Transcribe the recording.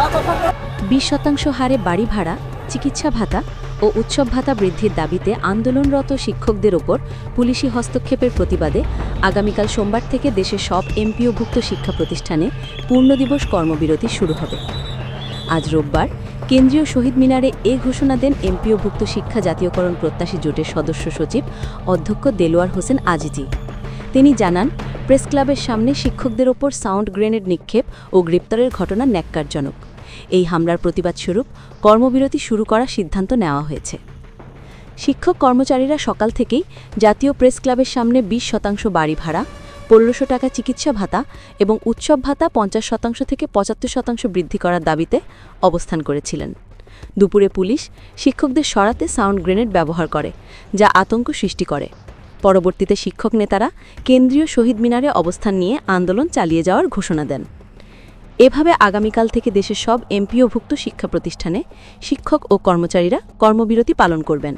20% হারে বাড়ি ভাড়া, চিকিৎসা ভাতা ও উৎসব ভাতা বৃদ্ধির দাবিতে আন্দোলনরত শিক্ষকদের ওপর পুলিশি হস্তক্ষেপের প্রতিবাদে আগামীকাল সোমবার থেকে দেশের সব এমপিওভুক্ত শিক্ষা প্রতিষ্ঠানে পূর্ণদিবস কর্মবিরতি শুরু হবে। আজ রোববার কেন্দ্রীয় শহীদ মিনারে এ ঘোষণা দেন এমপিওভুক্ত শিক্ষা জাতীয়করণ প্রত্যাশী জোটের সদস্য সচিব অধ্যক্ষ দেলোয়ার হোসেন আজিজি। তিনি জানান, প্রেস ক্লাবের সামনে শিক্ষকদের ওপর সাউন্ড গ্রেনেড নিক্ষেপ ও গ্রেপ্তারের ঘটনা ন্যাক্কারজনক। এই হামলার প্রতিবাদস্বরূপ কর্মবিরতি শুরু করার সিদ্ধান্ত নেওয়া হয়েছে। শিক্ষক কর্মচারীরা সকাল থেকেই জাতীয় প্রেস ক্লাবের সামনে 20% বাড়ি ভাড়া, 1500 টাকা চিকিৎসা ভাতা এবং উৎসব ভাতা 50% থেকে 75% বৃদ্ধি করার দাবিতে অবস্থান করেছিলেন। দুপুরে পুলিশ শিক্ষকদের সরাতে সাউন্ড গ্রেনেড ব্যবহার করে, যা আতঙ্ক সৃষ্টি করে। পরবর্তীতে শিক্ষক নেতারা কেন্দ্রীয় শহীদ মিনারে অবস্থান নিয়ে আন্দোলন চালিয়ে যাওয়ার ঘোষণা দেন। এভাবে আগামীকাল থেকে দেশের সব এমপিওভুক্ত শিক্ষা প্রতিষ্ঠানে শিক্ষক ও কর্মচারীরা কর্মবিরতি পালন করবেন।